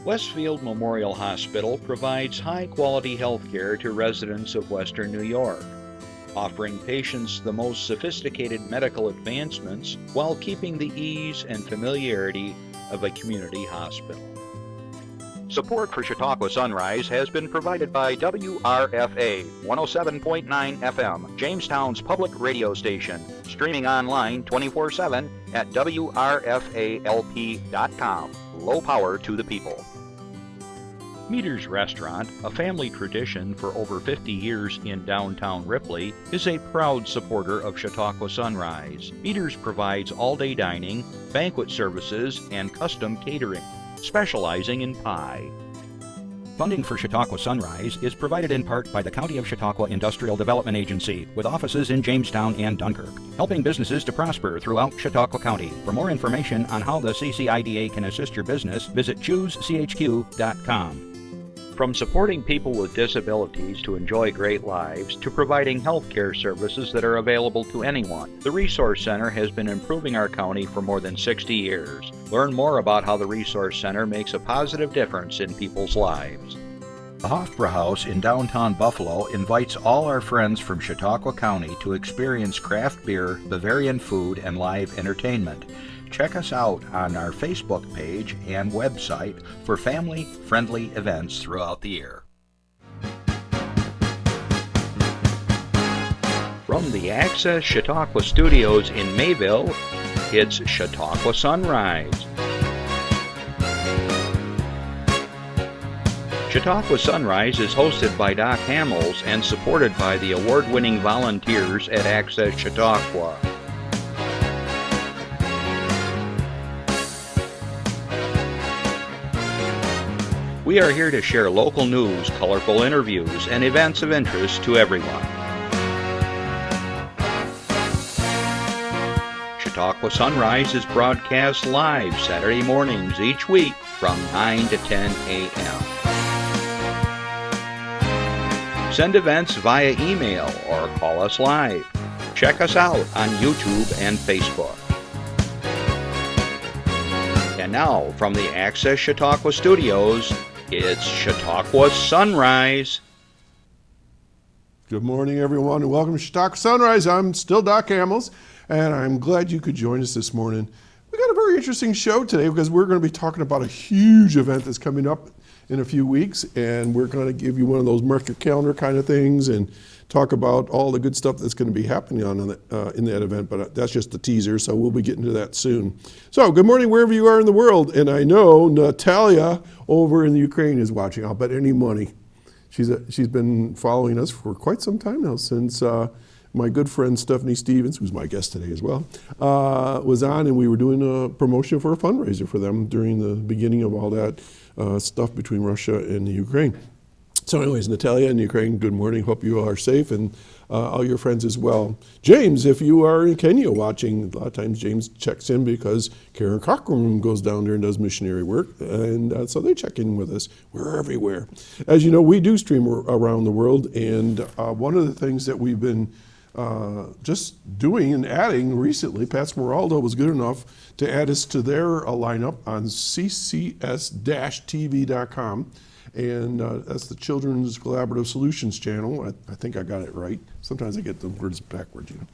Westfield Memorial Hospital provides high-quality health care to residents of Western New York, offering patients the most sophisticated medical advancements while keeping the ease and familiarity of a community hospital. Support for Chautauqua Sunrise has been provided by WRFA 107.9 FM, Jamestown's public radio station, streaming online 24/7 at WRFALP.com. Low power to the people. Meter's Restaurant, a family tradition for over 50 years in downtown Ripley, is a proud supporter of Chautauqua Sunrise. Meter's provides all-day dining, banquet services, and custom catering, specializing in pie. Funding for Chautauqua Sunrise is provided in part by the County of Chautauqua Industrial Development Agency, with offices in Jamestown and Dunkirk, helping businesses to prosper throughout Chautauqua County. For more information on how the CCIDA can assist your business, visit choosechq.com. From supporting people with disabilities to enjoy great lives, to providing health care services that are available to anyone, the Resource Center has been improving our county for more than 60 years. Learn more about how the Resource Center makes a positive difference in people's lives. The Hofbrauhaus in downtown Buffalo invites all our friends from Chautauqua County to experience craft beer, Bavarian food, and live entertainment. Check us out on our Facebook page and website for family-friendly events throughout the year. From the Access Chautauqua Studios in Mayville, it's Chautauqua Sunrise. Chautauqua Sunrise is hosted by Doc Hamels and supported by the award-winning volunteers at Access Chautauqua. We are here to share local news, colorful interviews, and events of interest to everyone. Chautauqua Sunrise is broadcast live Saturday mornings each week from 9 to 10 a.m. Send events via email or call us live. Check us out on YouTube and Facebook. And now, from the Access Chautauqua Studios, it's Chautauqua Sunrise. Good morning, everyone, and welcome to Chautauqua Sunrise. I'm still Doc Hamels, and I'm glad you could join us this morning. We got a very interesting show today because we're going to be talking about a huge event that's coming up in a few weeks, and we're going to give you one of those mark your calendar kind of things and talk about all the good stuff that's going to be happening in that event, but that's just a teaser, so we'll be getting to that soon. So good morning wherever you are in the world, and I know Natalia over in the Ukraine is watching. I'll bet any money. She's been following us for quite some time now, since my good friend Stephanie Stevens, who's my guest today as well, was on, and we were doing a promotion for a fundraiser for them during the beginning of all that stuff between Russia and the Ukraine. So anyways, Natalia in Ukraine, good morning. Hope you are safe, and all your friends as well. James, if you are in Kenya watching, a lot of times James checks in because Karen Cochran goes down there and does missionary work, and so they check in with us. We're everywhere. As you know, we do stream around the world, and one of the things that we've been just doing and adding recently, Pastor Moraldo was good enough to add us to their lineup on ccs-tv.com. And that's the Children's Collaborative Solutions channel. I think I got it right. Sometimes I get the words backwards, you know.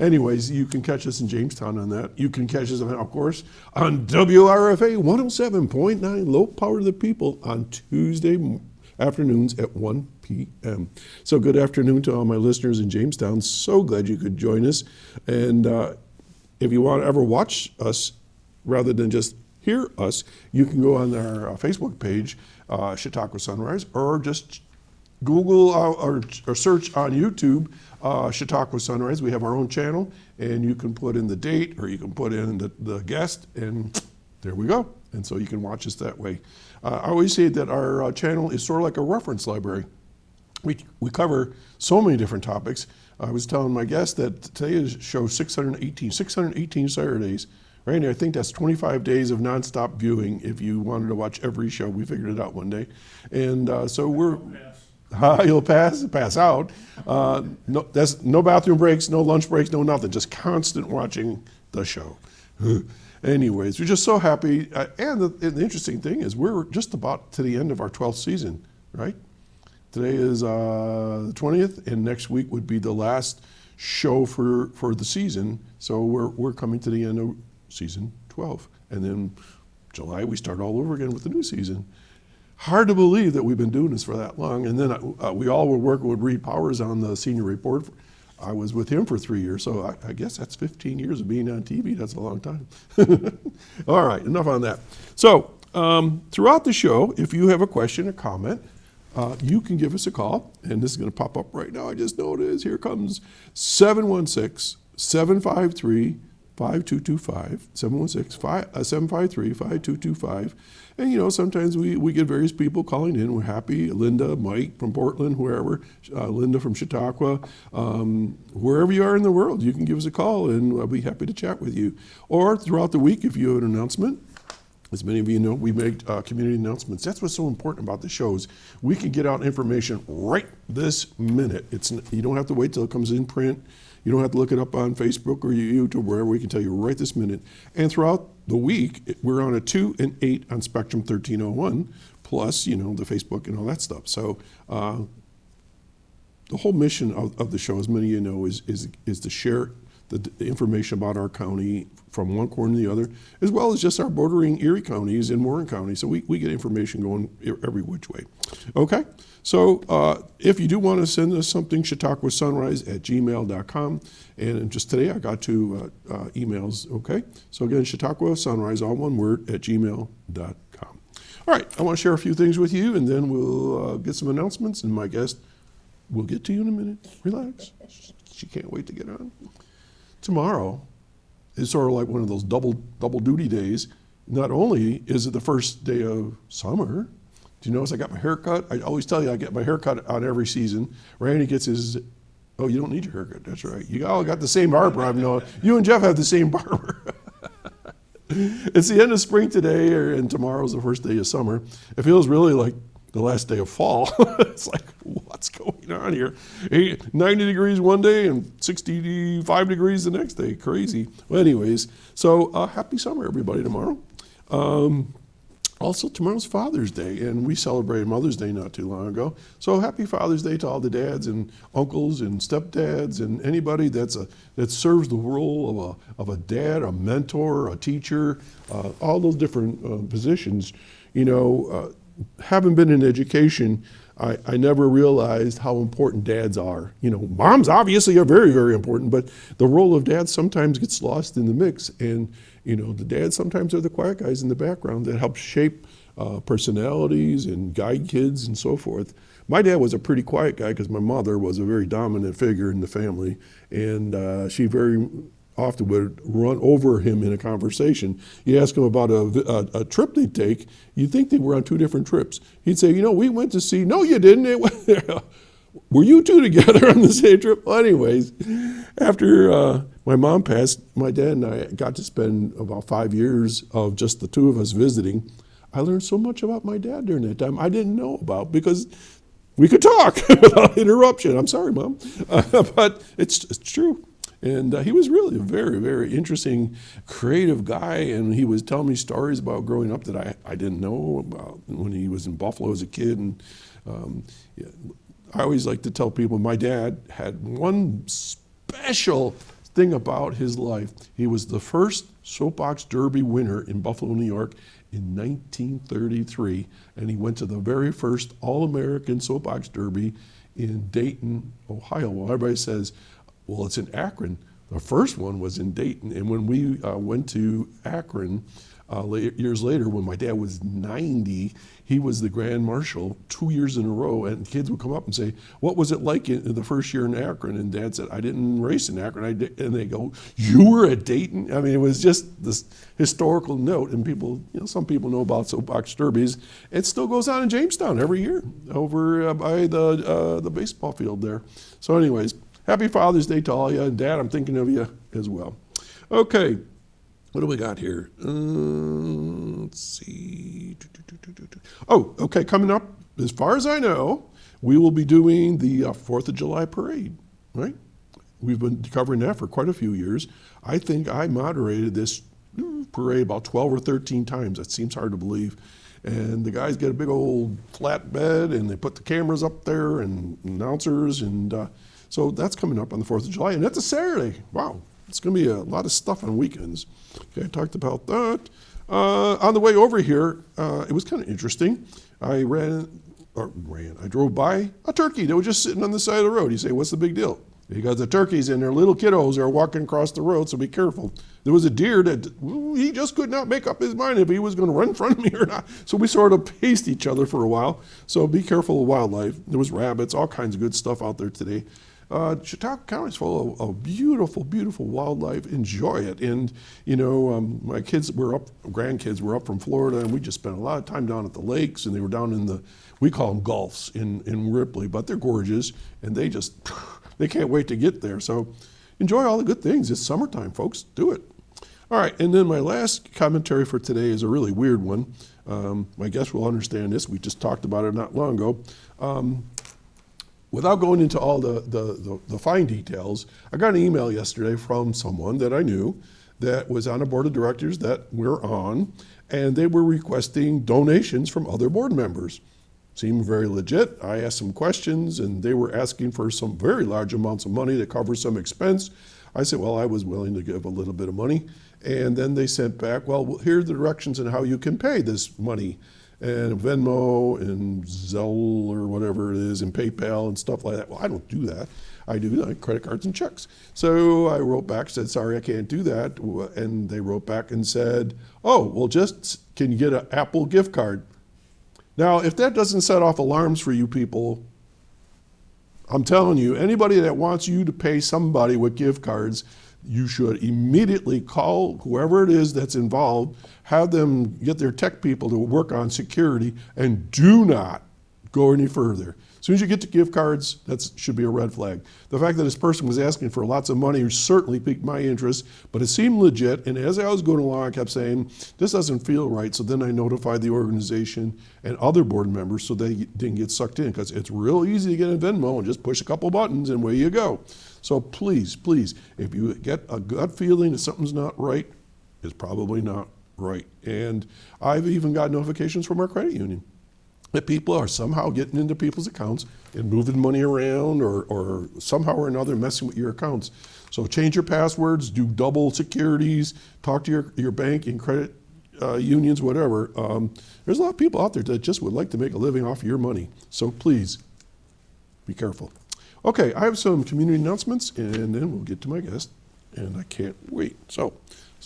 Anyways, you can catch us in Jamestown on that. You can catch us, of course, on WRFA 107.9, Low Power to the People, on Tuesday afternoons at 1 p.m. So good afternoon to all my listeners in Jamestown. So glad you could join us. And if you want to ever watch us rather than just hear us, you can go on our Facebook page, Chautauqua Sunrise, or just Google or search on YouTube Chautauqua Sunrise. We have our own channel, and you can put in the date or you can put in the guest, and there we go. And so you can watch us that way. I always say that our channel is sort of like a reference library. We cover so many different topics. I was telling my guest that today is show 618 Saturdays. Right, and I think that's 25 days of nonstop viewing if you wanted to watch every show. We figured it out one day. And so we're... You'll pass out. That's no bathroom breaks, no lunch breaks, no nothing. Just constant watching the show. Anyways, we're just so happy. And the interesting thing is we're just about to the end of our 12th season, right? Today is the 20th, and next week would be the last show for the season. So we're coming to the end of season 12. And then July, we start all over again with the new season. Hard to believe that we've been doing this for that long. And then we all were working with Reed Powers on the senior report. I was with him for 3 years, so I guess that's 15 years of being on TV. That's a long time. All right, enough on that. So throughout the show, if you have a question or comment, you can give us a call, and this is going to pop up right now. I just know it is. Here comes 716-753-5225, 753-5225. And, sometimes we get various people calling in. We're happy. Linda, Mike from Portland, wherever, Linda from Chautauqua, wherever you are in the world, you can give us a call, and I'll be happy to chat with you. Or throughout the week, if you have an announcement, as many of you know, we make community announcements. That's what's so important about the shows. We can get out information right this minute. You don't have to wait till it comes in print. You don't have to look it up on Facebook or YouTube, wherever. We can tell you right this minute. And throughout the week, we're on a 2 and 8 on Spectrum 1301, plus, the Facebook and all that stuff. So the whole mission of the show, as many of you know, is to share the information about our county from one corner to the other, as well as just our bordering Erie counties and Warren County. So we get information going every which way. Okay, so if you do want to send us something, chautauquasunrise@gmail.com. And just today I got 2 emails, okay? So again, chautauquasunrise, all one word, @gmail.com. All right, I want to share a few things with you, and then we'll get some announcements, and my guest will get to you in a minute. Relax. She can't wait to get on. Tomorrow is sort of like one of those double duty days. Not only is it the first day of summer, do you notice I got my hair cut? I always tell you I get my hair cut on every season. Randy gets his, oh, you don't need your haircut, that's right. You all got the same barber, I've known. You and Jeff have the same barber. It's the end of spring today, and tomorrow's the first day of summer. It feels really like the last day of fall. It's like, what's going on here? 90 degrees one day and 65 degrees the next day. Crazy. Well, anyways, so happy summer, everybody, tomorrow. Also, tomorrow's Father's Day, and we celebrated Mother's Day not too long ago. So happy Father's Day to all the dads and uncles and stepdads and anybody that serves the role of a dad, a mentor, a teacher, all those different positions. Having been in education, I never realized how important dads are. Moms obviously are very, very important, but the role of dads sometimes gets lost in the mix. And, the dads sometimes are the quiet guys in the background that help shape personalities and guide kids and so forth. My dad was a pretty quiet guy because my mother was a very dominant figure in the family, and she very often would run over him in a conversation. You ask him about a trip they take, you'd think they were on 2 different trips. He'd say, we went to see, no you didn't, were you 2 together on the same trip? Well, anyways, after my mom passed, my dad and I got to spend about 5 years of just the 2 of us visiting. I learned so much about my dad during that time I didn't know about because we could talk without interruption. I'm sorry, Mom, but it's true. And he was really a very, very interesting, creative guy, and he was telling me stories about growing up that I didn't know about when he was in Buffalo as a kid. And I always like to tell people my dad had one special thing about his life. He was the first soapbox derby winner in Buffalo, New York in 1933, and he went to the very first All-American soapbox derby in Dayton, Ohio. Well, everybody says, well, it's in Akron. The first one was in Dayton. And when we went to Akron years later, when my dad was 90, he was the Grand Marshal 2 years in a row. And kids would come up and say, what was it like in the first year in Akron? And Dad said, I didn't race in Akron. And they go, you were at Dayton? I mean, it was just this historical note. And people, some people know about soapbox derbies. It still goes on in Jamestown every year over by the baseball field there. So anyways, happy Father's Day to all you, and Dad, I'm thinking of you as well. Okay, what do we got here? Let's see. Oh, okay, coming up, as far as I know, we will be doing the 4th of July parade, right? We've been covering that for quite a few years. I think I moderated this parade about 12 or 13 times. That seems hard to believe. And the guys get a big old flat bed, and they put the cameras up there and announcers, and so that's coming up on the 4th of July, and that's a Saturday. Wow, it's going to be a lot of stuff on weekends. Okay, I talked about that. On the way over here, it was kind of interesting. I drove by a turkey that was just sitting on the side of the road. You say, what's the big deal? Because the turkeys and their little kiddos are walking across the road, so be careful. There was a deer that he just could not make up his mind if he was going to run in front of me or not. So we sort of paced each other for a while. So be careful of wildlife. There was rabbits, all kinds of good stuff out there today. Chautauqua County is full of beautiful, beautiful wildlife. Enjoy it. And, you know, my grandkids were up from Florida, and we just spent a lot of time down at the lakes, and they were down in we call them gulfs in Ripley, but they're gorgeous, and they can't wait to get there. So enjoy all the good things. It's summertime, folks. Do it. All right, and then my last commentary for today is a really weird one. My guest will understand this. We just talked about it not long ago. Without going into all the fine details, I got an email yesterday from someone that I knew that was on a board of directors that we're on, and they were requesting donations from other board members. Seemed very legit. I asked some questions, and they were asking for some very large amounts of money to cover some expense. I said, well, I was willing to give a little bit of money. And then they sent back, well, here are the directions on how you can pay this money. And Venmo and Zelle or whatever it is, and PayPal and stuff like that. Well, I don't do that. I do like credit cards and checks. So I wrote back, said, sorry, I can't do that. And they wrote back and said, oh, well, can you get an Apple gift card? Now, if that doesn't set off alarms for you people, I'm telling you, anybody that wants you to pay somebody with gift cards, you should immediately call whoever it is that's involved, have them get their tech people to work on security, and do not go any further. As soon as you get to gift cards, that should be a red flag. The fact that this person was asking for lots of money certainly piqued my interest, but it seemed legit, and as I was going along, I kept saying, this doesn't feel right, so then I notified the organization and other board members so they didn't get sucked in, because it's real easy to get a Venmo and just push a couple buttons and away you go. So please, please, if you get a gut feeling that something's not right, it's probably not right. And I've even got notifications from our credit union that people are somehow getting into people's accounts and moving money around or somehow or another messing with your accounts. So change your passwords, do double securities, talk to your bank and credit unions, whatever. There's a lot of people out there that just would like to make a living off your money. So please, be careful. Okay, I have some community announcements, and then we'll get to my guest, and I can't wait. So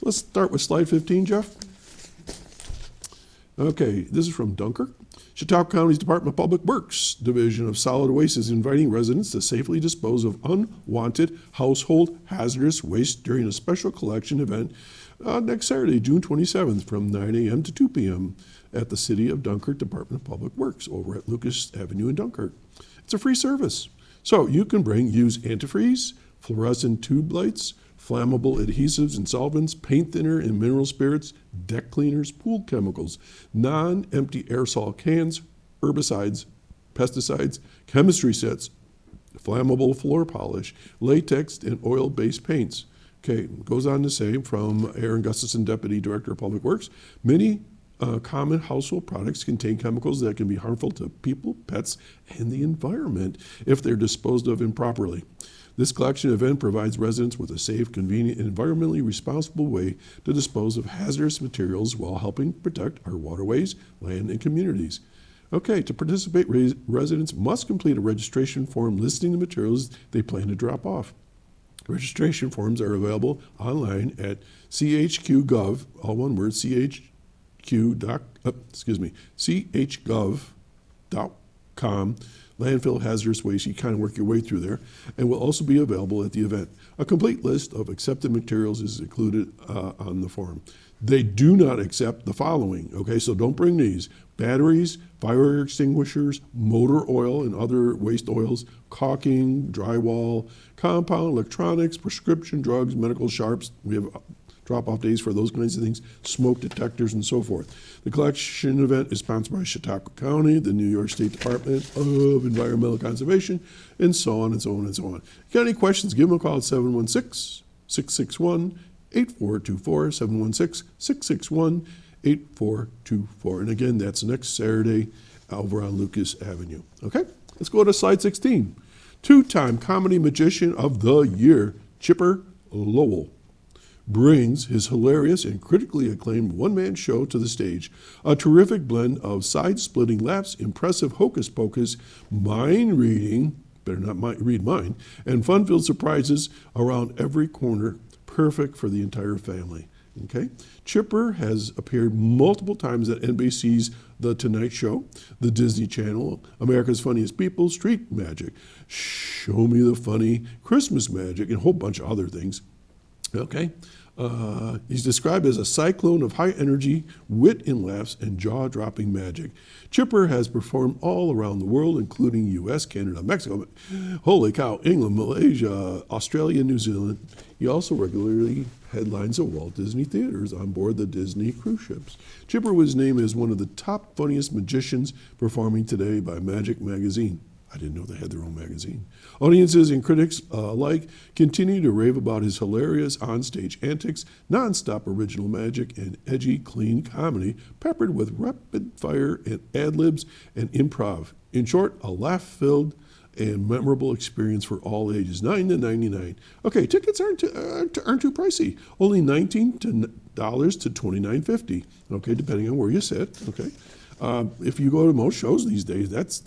let's start with slide 15, Jeff. Okay, this is from Dunkirk. Chautauqua County's Department of Public Works Division of Solid Waste is inviting residents to safely dispose of unwanted household hazardous waste during a special collection event next Saturday, June 27th from 9 a.m. to 2 p.m. at the City of Dunkirk Department of Public Works over at Lucas Avenue in Dunkirk. It's a free service. So you can use antifreeze, fluorescent tube lights, flammable adhesives and solvents, paint thinner and mineral spirits, deck cleaners, pool chemicals, non-empty aerosol cans, herbicides, pesticides, chemistry sets, flammable floor polish, latex and oil-based paints. Okay, goes on to say from Aaron Gustafson, Deputy Director of Public Works, many common household products contain chemicals that can be harmful to people, pets, and the environment if they're disposed of improperly. This collection event provides residents with a safe, convenient, and environmentally responsible way to dispose of hazardous materials while helping protect our waterways, land, and communities. Okay, to participate, residents must complete a registration form listing the materials they plan to drop off. Registration forms are available online at chqgov, all one word, chgov.com, landfill hazardous waste. You kind of work your way through there, and will also be available at the event. A complete list of accepted materials is included on the form. They do not accept the following, okay, so don't bring these: batteries, fire extinguishers, motor oil and other waste oils, caulking, drywall, compound, electronics, prescription drugs, medical sharps. We have drop-off days for those kinds of things, smoke detectors, and so forth. The collection event is sponsored by Chautauqua County, the New York State Department of Environmental Conservation, and so on and so on and so on. If you got any questions, give them a call at 716-661-8255. 8424, 716-661-8424. And again, that's next Saturday over on Lucas Avenue. Okay, let's go to slide 16. Two-time Comedy Magician of the Year, Chipper Lowell, brings his hilarious and critically acclaimed one-man show to the stage. A terrific blend of side-splitting laughs, impressive hocus-pocus, mind-reading, better not read mine, and fun-filled surprises around every corner, perfect for the entire family. Okay, Chipper has appeared multiple times at NBC's The Tonight Show, the Disney Channel, America's Funniest People, Street Magic, Show Me the Funny, Christmas Magic, and a whole bunch of other things. Okay, he's described as a cyclone of high energy, wit and laughs, and jaw-dropping magic. Chipper has performed all around the world, including U.S., Canada, Mexico, holy cow, England, Malaysia, Australia, New Zealand. He also regularly headlines at Walt Disney Theaters on board the Disney cruise ships. Chipper was named as one of the top funniest magicians performing today by Magic Magazine. I didn't know they had their own magazine. Audiences and critics alike continue to rave about his hilarious onstage antics, nonstop original magic, and edgy, clean comedy, peppered with rapid-fire and ad-libs and improv. In short, a laugh-filled and memorable experience for all ages, $9 to $99. Okay, tickets aren't too pricey, only $19 to $29.50. Okay, depending on where you sit. Okay. If you go to most shows these days, that's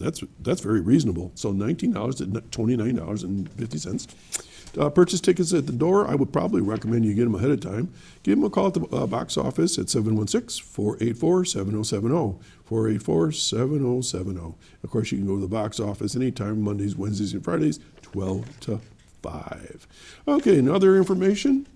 very reasonable. So $19 to $29.50. Purchase tickets at the door. I would probably recommend you get them ahead of time. Give them a call at the box office at 716-484-7070. 484-7070. Of course, you can go to the box office anytime, Mondays, Wednesdays, and Fridays, 12 to 5. Okay, and other information.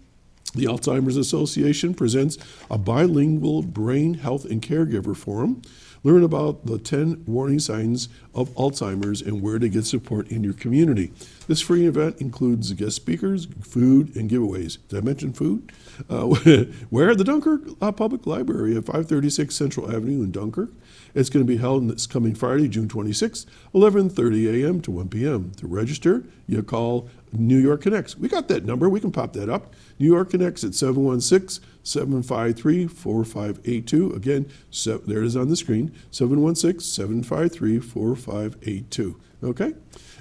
The Alzheimer's Association presents a bilingual brain health and caregiver forum. Learn about the 10 warning signs of Alzheimer's and where to get support in your community. This free event includes guest speakers, food, and giveaways. Did I mention food? Where at the Dunkirk Public Library at 536 Central Avenue in Dunkirk. It's going to be held this coming Friday, June 26th, 11:30 a.m. to 1 p.m. To register, you call New York Connects. We got that number. We can pop that up. New York Connects at 716-753-4582. Again, there it is on the screen, 716-753-4582. Okay?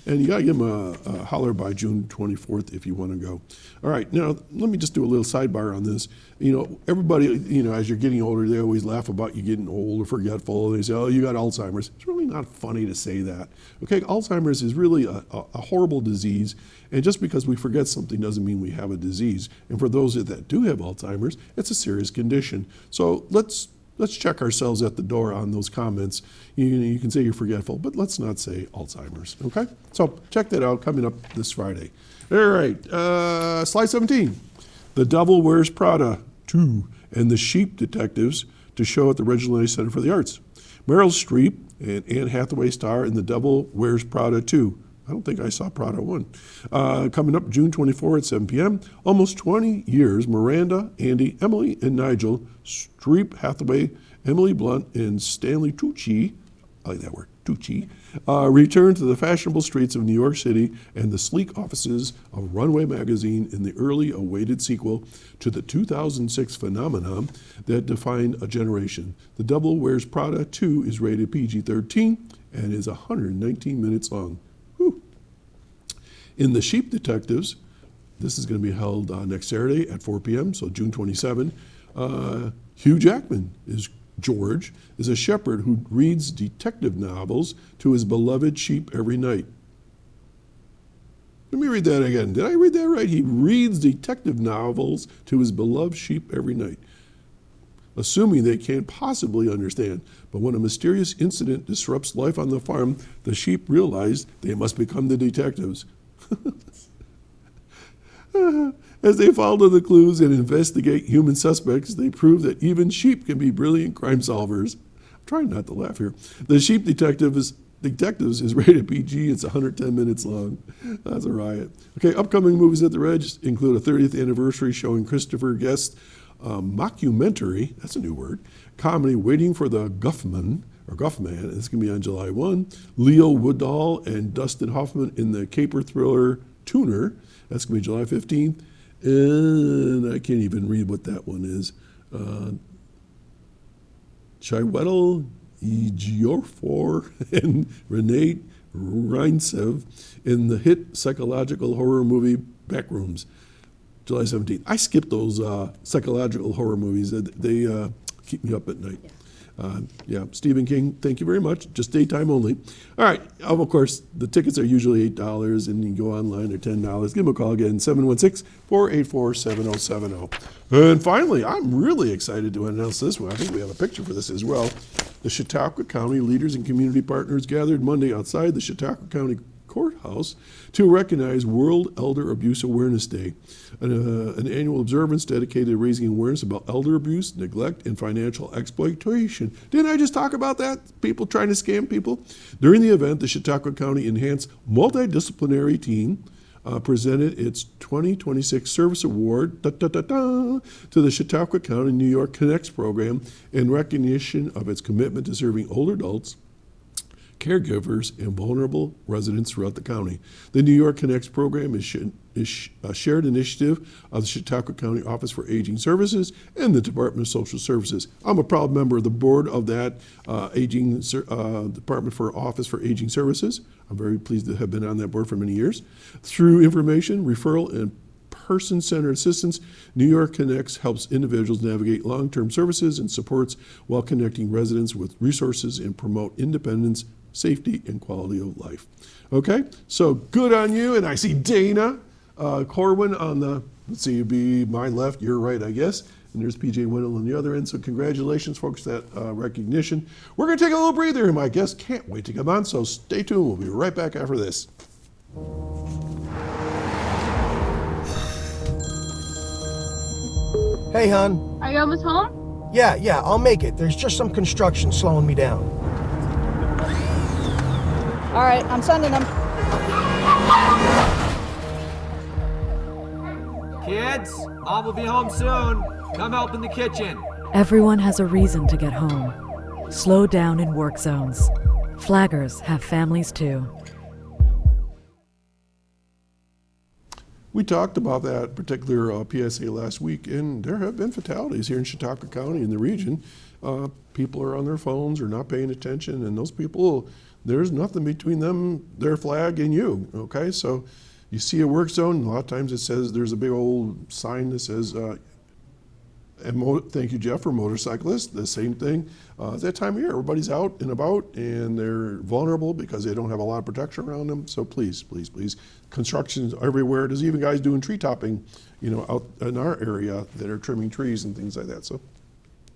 And you got to give them a holler by June 24th if you want to go. All right, now let me just do a little sidebar on this. You know, everybody, you know, as you're getting older, they always laugh about you getting old or forgetful. They say, oh, you got Alzheimer's. It's really not funny to say that. Okay, Alzheimer's is really a horrible disease. And just because we forget something doesn't mean we have a disease. And for those that do have Alzheimer's, it's a serious condition. So let's check ourselves at the door on those comments. You can say you're forgetful, but let's not say Alzheimer's, okay? So check that out coming up this Friday. All right, slide 17. The Devil Wears Prada 2 and the Sheep Detectives to show at the Reginald Knight Center for the Arts. Meryl Streep and Anne Hathaway star in The Devil Wears Prada 2. I don't think I saw Prada 1. Coming up June 24 at 7 p.m. Almost 20 years, Miranda, Andy, Emily, and Nigel, Streep, Hathaway, Emily Blunt, and Stanley Tucci, I like that word, Tucci, return to the fashionable streets of New York City and the sleek offices of Runway magazine in the early awaited sequel to the 2006 phenomenon that defined a generation. The Devil Wears Prada 2 is rated PG-13 and is 119 minutes long. In The Sheep Detectives, this is going to be held next Saturday at 4 p.m., so June 27. Hugh Jackman is George, is a shepherd who reads detective novels to his beloved sheep every night. Let me read that again. Did I read that right? He reads detective novels to his beloved sheep every night, assuming they can't possibly understand. But when a mysterious incident disrupts life on the farm, the sheep realize they must become the detectives. As they follow the clues and investigate human suspects, they prove that even sheep can be brilliant crime solvers. I'm trying not to laugh here. The Sheep Detectives is rated PG. It's 110 minutes long. That's a riot. Okay, upcoming movies at the Reg include a 30th anniversary showing Christopher Guest mockumentary, that's a new word, comedy Waiting for the Guffman. It's going to be on July 1. Leo Woodall and Dustin Hoffman in the caper thriller Tuner. That's going to be July 15th. And I can't even read what that one is. Chiwetel Ejiofor and Renee Reinsev in the hit psychological horror movie Backrooms, July 17th. I skip those psychological horror movies. They keep me up at night. Yeah, Stephen King, thank you very much. Just daytime only. All right, of course, the tickets are usually $8, and you can go online, they're $10. Give them a call again, 716-484-7070. And finally, I'm really excited to announce this one. I think we have a picture for this as well. The Chautauqua County leaders and community partners gathered Monday outside the Chautauqua County Courthouse to recognize World Elder Abuse Awareness Day, an annual observance dedicated to raising awareness about elder abuse, neglect, and financial exploitation. Didn't I just talk about that? People trying to scam people? During the event, the Chautauqua County Enhanced Multidisciplinary Team presented its 2026 Service Award to the Chautauqua County New York Connects program in recognition of its commitment to serving older adults, caregivers, and vulnerable residents throughout the county. The New York Connects program is a shared initiative of the Chautauqua County Office for Aging Services and the Department of Social Services. I'm a proud member of the board of that Department for Office for Aging Services. I'm very pleased to have been on that board for many years. Through information, referral, and person-centered assistance, New York Connects helps individuals navigate long-term services and supports while connecting residents with resources and promote independence, safety, and quality of life. Okay, so good on you. And I see Dana Corwin on the, let's see, it'd be my left, your right, I guess. And there's PJ Wendell on the other end. So congratulations, folks, that recognition. We're going to take a little breather, and my guest can't wait to come on. So stay tuned. We'll be right back after this. Hey, hon. Are you almost home? Yeah, I'll make it. There's just some construction slowing me down. All right, I'm sending them. Kids, Mom will be home soon. Come help in the kitchen. Everyone has a reason to get home. Slow down in work zones. Flaggers have families too. We talked about that particular PSA last week, and there have been fatalities here in Chautauqua County in the region. People are on their phones or not paying attention, and those people, there's nothing between them, their flag, and you, okay? So you see a work zone, and a lot of times it says, there's a big old sign that says, thank you, Jeff, for motorcyclists. The same thing. It's that time of year. Everybody's out and about, and they're vulnerable because they don't have a lot of protection around them. So please, please, please. Construction's everywhere. There's even guys doing tree topping, out in our area that are trimming trees and things like that. So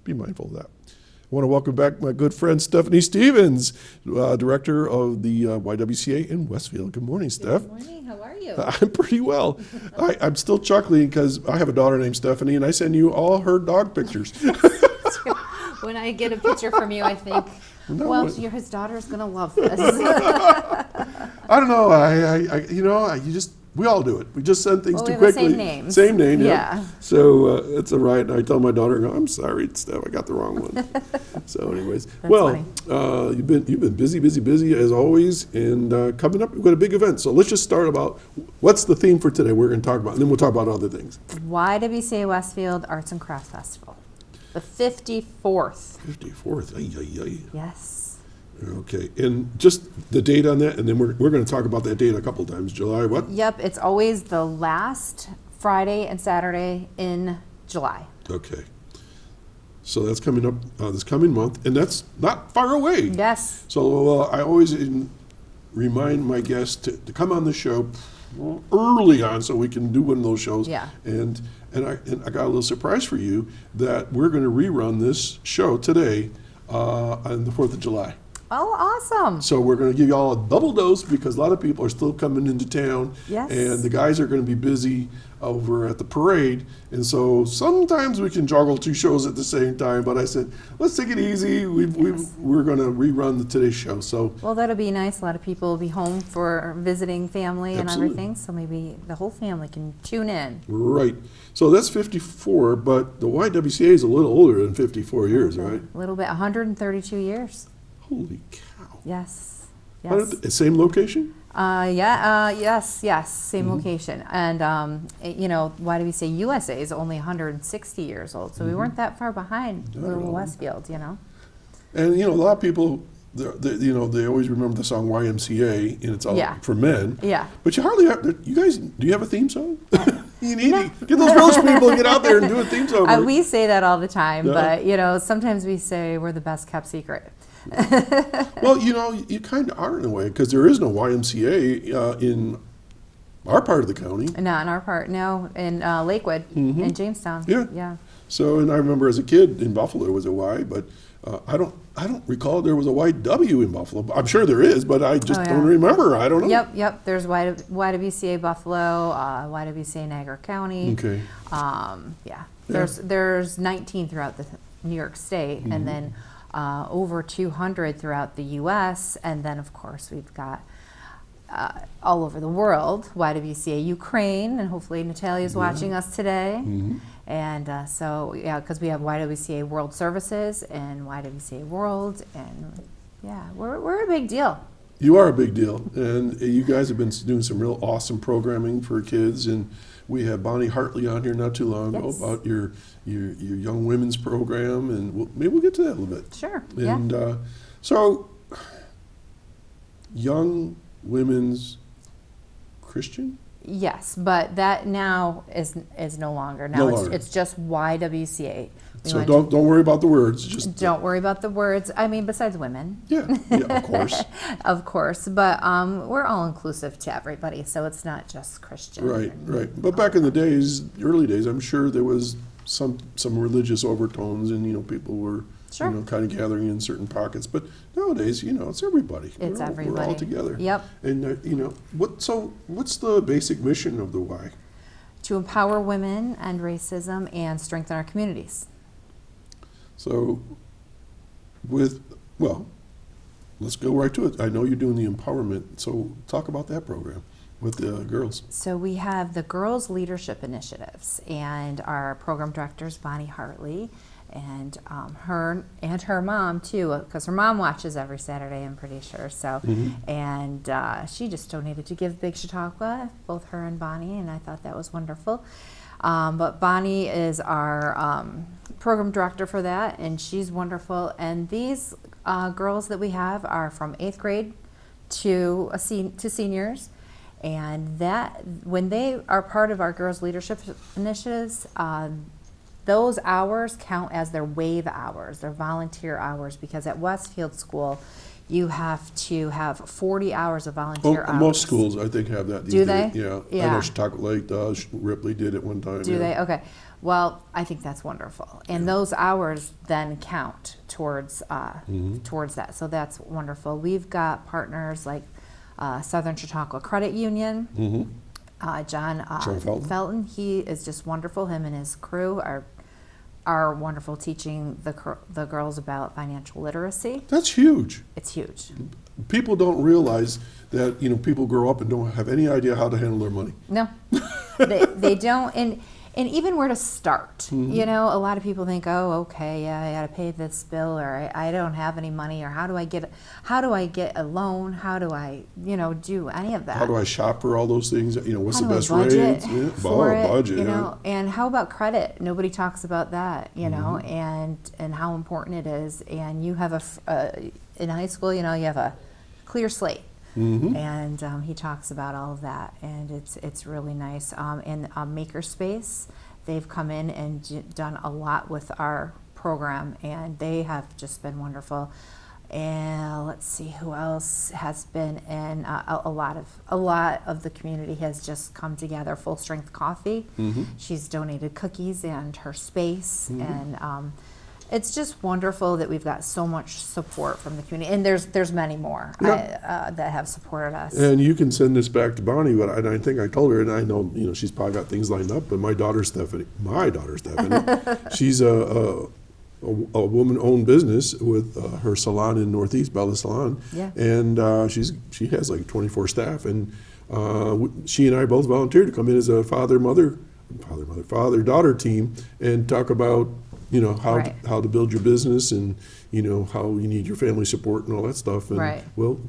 be mindful of that. I want to welcome back my good friend Stephanie Stevens, director of the YWCA in Westfield. Good morning, Steph. Good morning. How are you? I'm pretty well. I'm still chuckling because I have a daughter named Stephanie, and I send you all her dog pictures. When I get a picture from you, I think, his daughter's going to love this. I don't know. We all do it. We just send things too quickly. Same names. Same name, yeah. So it's all right. And I tell my daughter, I'm sorry, Steph, I got the wrong one. So anyways, funny. You've been busy as always. And coming up, we've got a big event. So let's just start about what's the theme for today we're going to talk about. And then we'll talk about other things. YWCA Westfield Arts and Crafts Festival. The 54th. 54th. Ay. Yes. Okay, and just the date on that, and then we're going to talk about that date a couple of times. July what? Yep, it's always the last Friday and Saturday in July. Okay. So that's coming up this coming month, and that's not far away. Yes. So I always remind my guests to come on the show early on so we can do one of those shows. Yeah. And I got a little surprise for you that we're going to rerun this show today on the 4th of July. Oh, awesome. So we're going to give you all a double dose because a lot of people are still coming into town. Yes. And the guys are going to be busy over at the parade. And so sometimes we can juggle two shows at the same time. But I said, let's take it easy. We're going to rerun today's show. So well, that'll be nice. A lot of people will be home for visiting family and Absolutely. everything. So maybe the whole family can tune in. Right. So that's 54, but the YWCA is a little older than 54 years, right? A little bit, 132 years. Holy cow. Yes. Same location? Yes, same location. And, YWCA USA is only 160 years old, so we weren't that far behind little Westfield, And, a lot of people, they always remember the song YMCA, and it's all for men. Yeah. But you hardly have, do you have a theme song? You need to get those Welsh people to get out there and do a theme song. We say that all the time, but, sometimes we say we're the best kept secret. Well, you kind of are in a way, because there is no YMCA in our part of the county. Not in our part, no, in Lakewood, in Jamestown. Yeah. So, and I remember as a kid in Buffalo there was a Y, but I don't recall there was a YW in Buffalo. I'm sure there is, but I just don't remember. I don't know. Yep. There's YWCA Buffalo, YWCA Niagara County. Okay. There's 19 throughout the New York State, and then over 200 throughout the U.S., and then of course we've got all over the world, YWCA Ukraine, and hopefully Natalia's watching us today. And because we have YWCA World Services and YWCA World, and we're a big deal. You are a big deal, and you guys have been doing some real awesome programming for kids, and we had Bonnie Hartley on here not too long ago about your young women's program, and maybe we'll get to that a little bit. Sure. And so, young women's Christian? Yes, but that now is no longer. Now it's just YWCA. So don't worry about the words. Just don't worry about the words. I mean, besides women. Yeah, of course. Of course, but we're all inclusive to everybody, so it's not just Christian. Right. But back in the days, early days, I'm sure there was some religious overtones, and people were kind of gathering in certain pockets. But nowadays, it's everybody. It's everybody. We're all together. Yep. And what's the basic mission of the Y? To empower women, end racism, and strengthen our communities. So, let's go right to it. I know you're doing the empowerment, so talk about that program with the girls. So we have the Girls Leadership Initiatives, and our program director is Bonnie Hartley, and her mom too, because her mom watches every Saturday, I'm pretty sure. So, and she just donated to Give Big Chautauqua, both her and Bonnie, and I thought that was wonderful. But Bonnie is our program director for that, and she's wonderful. And these girls that we have are from 8th grade to seniors, and that when they are part of our Girls Leadership Initiatives, those hours count as their WAVE hours, their volunteer hours, because at Westfield School, you have to have 40 hours of volunteer hours. Most schools, I think, have that these Do days. they? Yeah. I know Chautauqua Lake does. Ripley did it one time. Do they? Okay. Well, I think that's wonderful. And those hours then count towards that. So that's wonderful. We've got partners like Southern Chautauqua Credit Union. John Felton. He is just wonderful. Him and his crew are wonderful, teaching the girls about financial literacy. That's huge. It's huge. People don't realize that people grow up and don't have any idea how to handle their money. No, they don't, and even where to start. A lot of people think, oh, okay, I got to pay this bill, or I don't have any money, or how do I get a loan? How do I do any of that? How do I shop for all those things? What's the best budget rate? for it? Budget. And how about credit? Nobody talks about that. And how important it is. And you have in high school, you have a clear slate. And he talks about all of that, and it's really nice. And Makerspace, they've come in and done a lot with our program, and they have just been wonderful. And let's see who else has been in. A lot of the community has just come together. Full Strength Coffee, she's donated cookies and her space, and it's just wonderful that we've got so much support from the community, and there's many more that have supported us. And you can send this back to Bonnie, but I think I told her, and I know she's probably got things lined up. But my daughter Stephanie, she's a woman-owned business with her salon in Northeast, Bella Salon, and she has like 24 staff, and she and I both volunteered to come in as a father-daughter team and talk about how to build your business, and how you need your family support and all that stuff. And we'll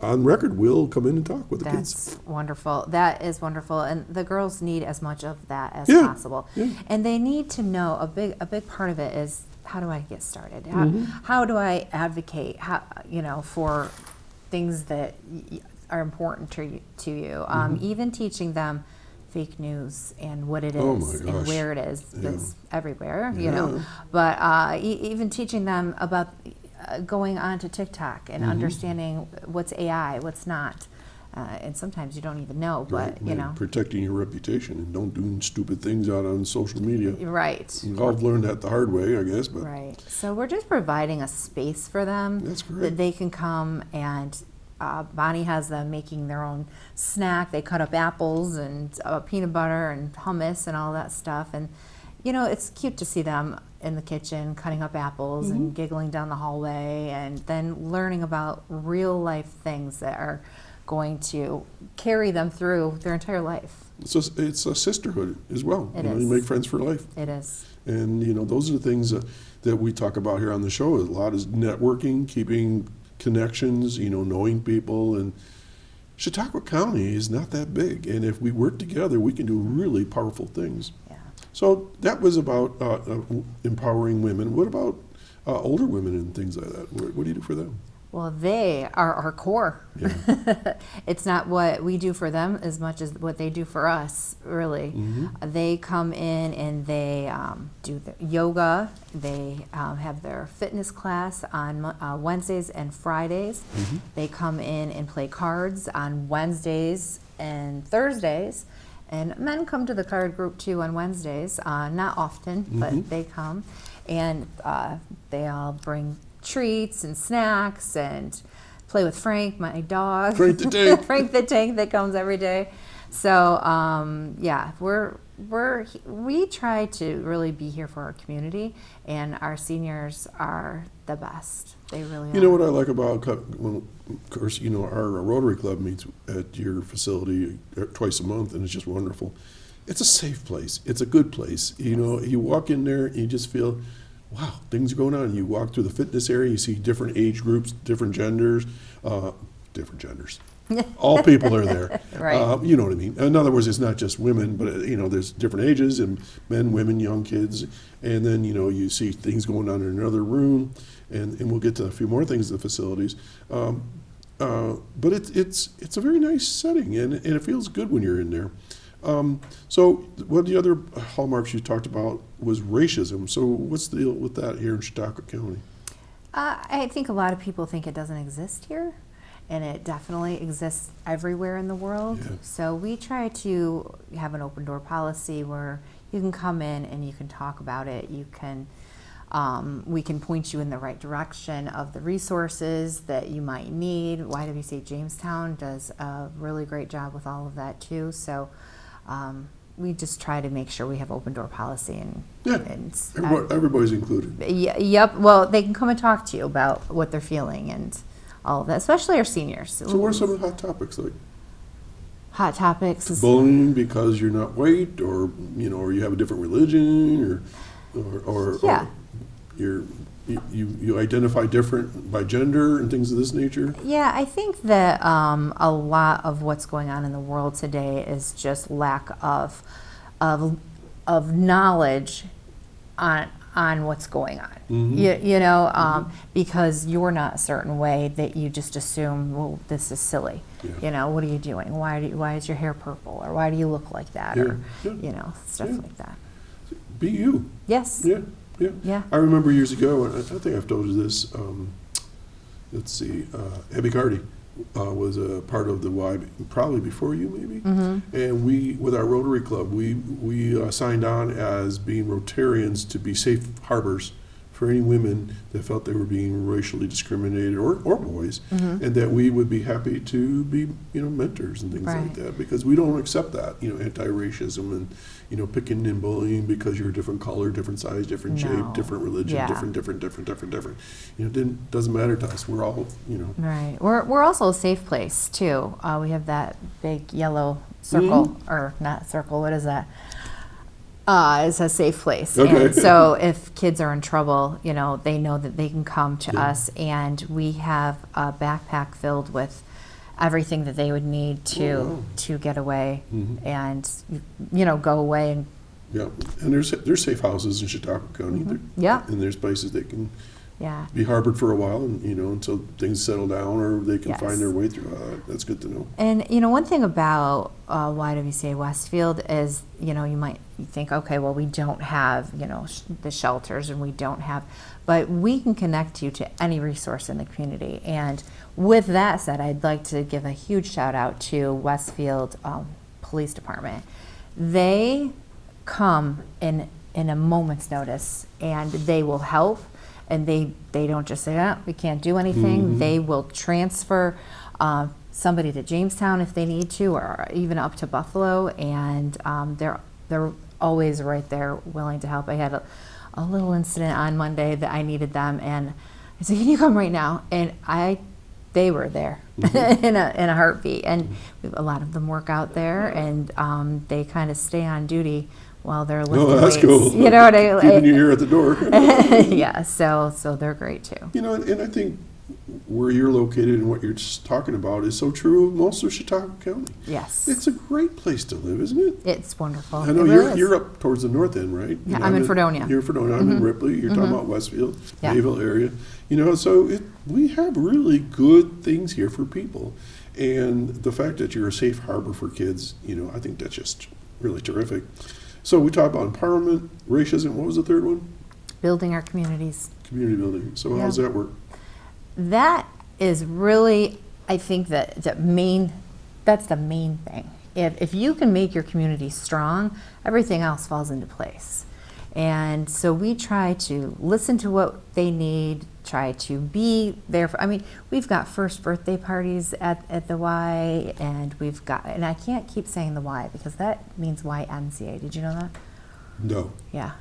on record, will come in and talk with the kids. That's wonderful. That is wonderful, and the girls need as much of that as Yeah, possible. yeah. And they need to know a big part of it is, how do I get started? Mm-hmm. How do I advocate? For things that are important to you. Mm-hmm. Even teaching them fake news and what it is Oh my and gosh. where it is. Yeah. It's everywhere, Yeah. But even teaching them about going on to TikTok and Mm-hmm. understanding what's AI, what's not. And sometimes you don't even know, but Right, protecting your reputation and don't do stupid things out on social media. Right. We've all learned that the hard way, I guess. But Right. So we're just providing a space for them That's great. that they can come and Bonnie has them making their own snack. They cut up apples and peanut butter and hummus and all that stuff. And, it's cute to see them in the kitchen cutting up apples and giggling down the hallway and then learning about real life things that are going to carry them through their entire life. so it's a sisterhood as well. It You is. make friends for life. It is. And, those are the things that we talk about here on the show. A lot is networking, keeping connections, knowing people. And Chautauqua County is not that big. And if we work together, we can do really powerful things. Yeah. So that was about empowering women. What about older women and things like that? What do you do for them? Well, they are our core. Yeah. It's not what we do for them as much as what they do for us, really. They come in and they do the yoga. They have their fitness class on Wednesdays and Fridays. They come in and play cards on Wednesdays and Thursdays. And men come to the card group too on Wednesdays, not often, but they come. And they all bring treats and snacks and play with Frank, my dog. Frank the Tank. Frank the Tank that comes every day. So we try to really be here for our community, and our seniors are the best. They really are. You know what I like about, well, of course, our Rotary Club meets at your facility twice a month, and it's just wonderful. It's a safe place. It's a good place. You walk in there and you just feel, wow, things are going on. You walk through the fitness area, you see different age groups, different genders. All people are there. Right. You know what I mean? In other words, it's not just women, but there's different ages and men, women, young kids. And then, you see things going on in another room. And we'll get to a few more things at the facilities. But it's a very nice setting, and it feels good when you're in there. So one of the other hallmarks you talked about was racism. So what's the deal with that here in Chautauqua County? I think a lot of people think it doesn't exist here, and it definitely exists everywhere in the world. Yeah. So we try to have an open door policy where you can come in and you can talk about it. You can, we can point you in the right direction of the resources that you might need. YWCA Jamestown does a really great job with all of that too. So we just try to make sure we have open door policy and Everybody's included. Yep. Well, they can come and talk to you about what they're feeling and all of that, especially our seniors. So what are some of the hot topics like? Hot topics is Bullying because you're not white, or or you have a different religion, or Yeah. you identify different by gender and things of this nature. Yeah, I think that a lot of what's going on in the world today is just lack of knowledge on what's going on. Because you're not a certain way, that you just assume, well, this is silly. Yeah. What are you doing? Why is your hair purple? Or why do you look like that? Yeah. Or Yeah. stuff Yeah. like that. Be you. Yes. Yeah. Yeah. Yeah. I remember years ago, and I think I've told you this. Let's see, Abby Carty was a part of the Y, probably before you, maybe. And we, with our Rotary Club, we signed on as being Rotarians to be safe harbors for any women that felt they were being racially discriminated, or boys, and that we would be happy to be mentors and things like Right. that, because we don't accept that anti-racism and picking and bullying because you're a different color, different size, different shape, No. different religion, Yeah. different. It doesn't matter to us. We're all Right. We're also a safe place too. We have that big yellow circle, or not circle. What is that? It's a safe place. Okay. And so if kids are in trouble, they know that they can come to us, and we have a backpack filled with everything that they would need to get away and go away and Yeah, and there's safe houses in Chautauqua County. Yeah. And there's places they can yeah. be harbored for a while, and until things settle down, or they can Yes. find their way through. That's good to know. And one thing about YWCA Westfield is you might think, okay, well, we don't have the shelters, and we don't have, but we can connect you to any resource in the community. And with that said, I'd like to give a huge shout out to Westfield Police Department. They come in a moment's notice, and they will help. And they don't just say, we can't do anything. They will transfer somebody to Jamestown if they need to, or even up to Buffalo, and they're always right there willing to help. I had a little incident on Monday that I needed them, and I said, can you come right now? And they were there in a heartbeat. And a lot of them work out there, and they kind of stay on duty while they're lifting Oh, that's weights. cool. You know what I Keeping you here at the door. yeah, so they're great too. And I think where you're located and what you're just talking about is so true of most of Chautauqua County. Yes. It's a great place to live, isn't it? It's wonderful. I know It you're really is. you're up towards the north end, right? Yeah, I'm in Fredonia. You're in Fredonia. I'm in Ripley. You're talking about Westfield, Yeah. Mayville area. So we have really good things here for people, and the fact that you're a safe harbor for kids, I think that's just really terrific. So we talked about empowerment, racism. What was the third one? Building our communities. Community building. So Yeah. how does that work? That is really, I think that's the main thing. If you can make your community strong, everything else falls into place. And so we try to listen to what they need, try to be there for, we've got first birthday parties at the Y, and and I can't keep saying the Y because that means YMCA. Did you know that? No. Yeah.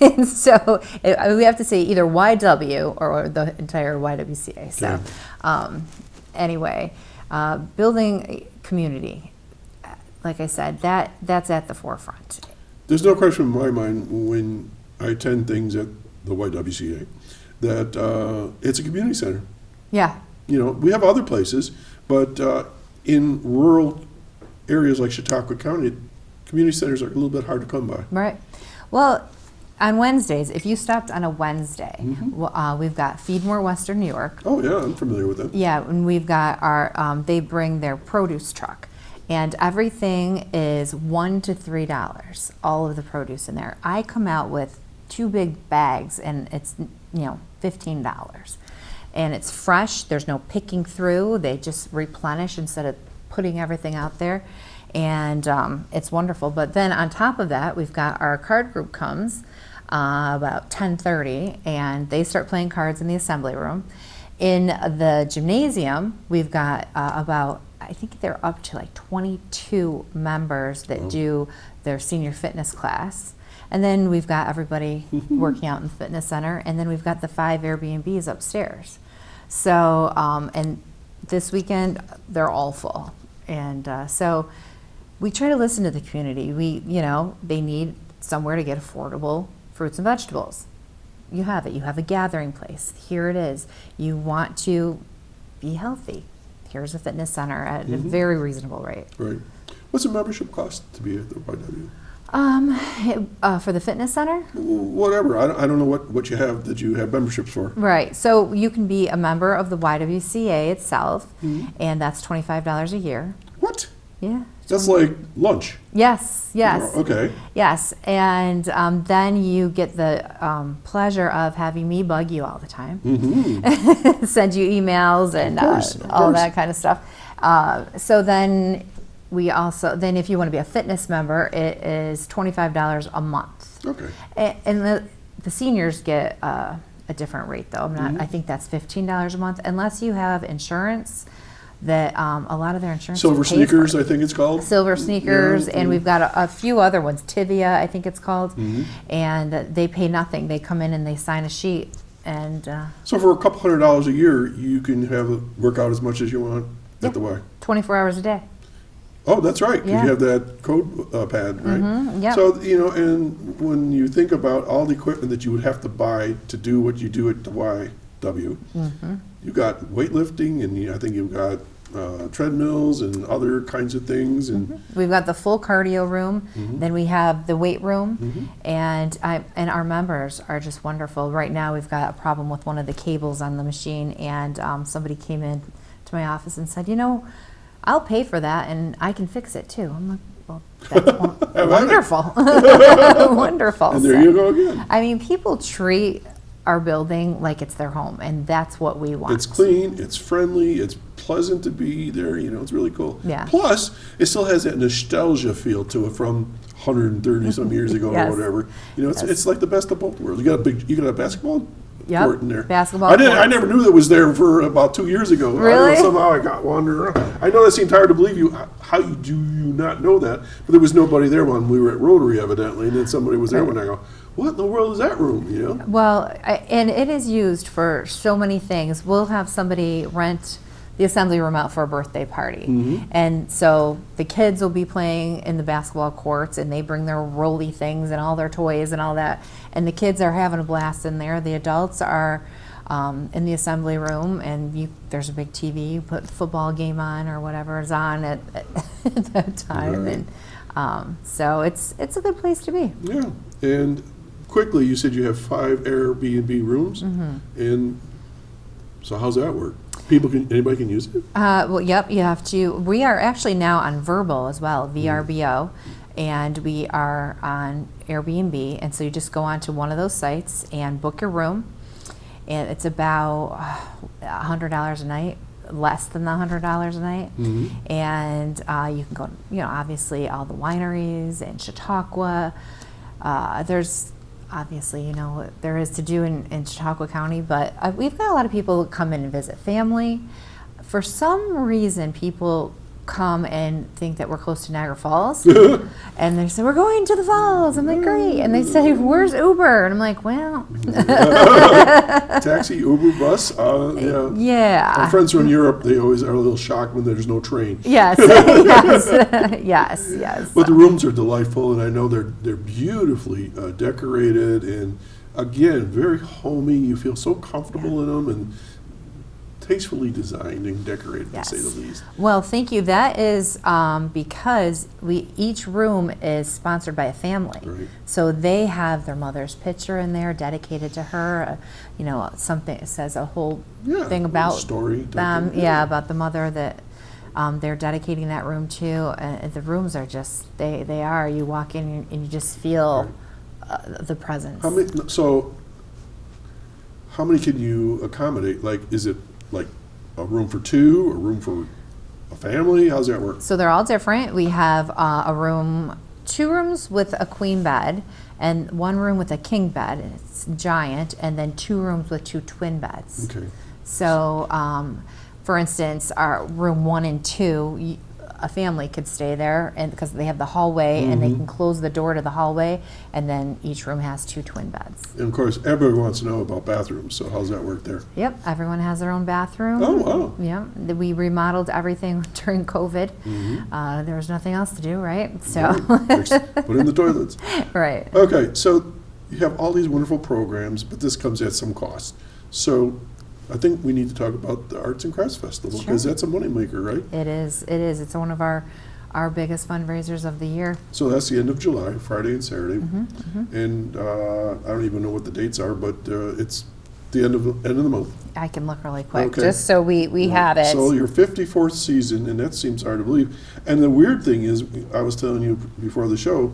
And so we have to say either YW or the entire YWCA. So anyway, building community, like I said, that's at the forefront. There's no question in my mind when I attend things at the YWCA that it's a community center. Yeah. We have other places, but in rural areas like Chautauqua County, community centers are a little bit hard to come by. Right. Well, on Wednesdays, if you stopped on a Wednesday, we've got Feed More Western New York. Oh, yeah, I'm familiar with them. Yeah, and we've got they bring their produce truck. And everything is $1 to $3, all of the produce in there. I come out with 2 big bags, and it's $15. And it's fresh, there's no picking through, they just replenish instead of putting everything out there. And it's wonderful. But then on top of that, we've got our card group comes about 10:30, and they start playing cards in the assembly room. In the gymnasium, we've got I think they're up to like 22 members that do their senior fitness class. And then we've got everybody working out in the fitness center, and then we've got the 5 Airbnbs upstairs. So, and this weekend, they're all full. And so we try to listen to the community. They need somewhere to get affordable fruits and vegetables. You have it. You have a gathering place. Here it is. You want to be healthy. Here's a fitness center at a very reasonable rate. Right. What's the membership cost to be at the YW? For the fitness center? Whatever. I don't know what you have that you have memberships for. Right. So you can be a member of the YWCA itself, and that's $25 a year. What? Yeah. That's like lunch. Yes. Okay. Yes. And then you get the pleasure of having me bug you all the time, send you emails and all that kind of stuff. So then if you want to be a fitness member, it is $25 a month. Okay. And the seniors get a different rate, though. I think that's $15 a month, unless you have insurance. That a lot of their insurance. Silver pays Sneakers, for it. I think it's called. Silver Sneakers, Yeah. and we've got a few other ones. Tivia, I think it's called, and they pay nothing. They come in and they sign a sheet, and So for a couple $100 a year, you can work out as much as you want at the Y. 24 hours a day. Oh, that's right, because Yeah. you have that code pad, right? Yep. So, and when you think about all the equipment that you would have to buy to do what you do at the YW, you got weightlifting, and I think you've got treadmills and other kinds of things. And We've got the full cardio room. Then we have the weight room, and our members are just wonderful. Right now, we've got a problem with one of the cables on the machine, and somebody came in to my office and said, I'll pay for that, and I can fix it too. I'm like, well, that's wonderful, wonderful. And there you go again. I mean, people treat our building like it's their home, and that's what we want. It's clean, it's friendly, it's pleasant to be there, it's really cool. Yeah. Plus, it still has that nostalgia feel to it from 130 some years ago Yes. or whatever. It's like the best of both worlds. You got a basketball Yep, court in there. basketball I court. never knew that was there for about 2 years ago. Really? Somehow I got wandered around. I know that seemed hard to believe you. How do you not know that? But there was nobody there when we were at Rotary, evidently, and then somebody was there when I go, what in the world is that room? Well, and it is used for so many things. We'll have somebody rent the assembly room out for a birthday party. And so the kids will be playing in the basketball courts, and they bring their rolly things and all their toys and all that. And the kids are having a blast in there. The adults are in the assembly room, and there's a big TV. You put a football game on or whatever is on at that time. Right. And so it's a good place to be. Yeah. And quickly, you said you have 5 Airbnb rooms. And so how's that work? Anybody can use it? Well, yep, you have to. We are actually now on Verbal as well, VRBO, and we are on Airbnb. And so you just go onto one of those sites and book your room. And it's about $100 a night, less than the $100 a night. And you can go, obviously all the wineries in Chautauqua. There's obviously, there is to do in Chautauqua County, but we've got a lot of people who come in and visit family. For some reason, people come and think that we're close to Niagara Falls, and they say, we're going to the falls. I'm like, great. And they say, where's Uber? And I'm like, well. Taxi, Uber, bus, yeah. Yeah. Our friends from Europe, they always are a little shocked when there's no train. Yes, yes. But the rooms are delightful, and I know they're beautifully decorated, and again, very homey. You feel so comfortable in them, and tastefully designed and decorated, Yes. to say the least. Well, thank you. That is because each room is sponsored by a family. Right. So they have their mother's picture in there dedicated to her. Something it says a whole Yeah, thing a about story type them. thing, Yeah, about the mother that they're dedicating that room to. And the rooms are just they are. You walk in and you just feel the presence. How many can you accommodate? Like, is it like a room for 2, a room for a family? How's that work? So they're all different. We have two rooms with a queen bed, and one room with a king bed. It's giant, and then 2 rooms with 2 twin beds. Okay. So, for instance, our room 1 and 2, a family could stay there, and because they have the hallway, and they can close the door to the hallway, and then each room has 2 twin beds. And of course, everybody wants to know about bathrooms, so how's that work there? Yep, everyone has their own bathroom. Oh, wow. Yeah, we remodeled everything during COVID. There was nothing else to do, right? So, Put in the toilets. right. Okay, so you have all these wonderful programs, but this comes at some cost. So I think we need to talk about the Arts and Crafts Festival, because that's a moneymaker, right? It is. It's one of our biggest fundraisers of the year. So that's the end of July, Friday and Saturday. And I don't even know what the dates are, but it's the end of the month. I can look really quick, Okay. just so we have it. So your 54th season, and that seems hard to believe. And the weird thing is, I was telling you before the show,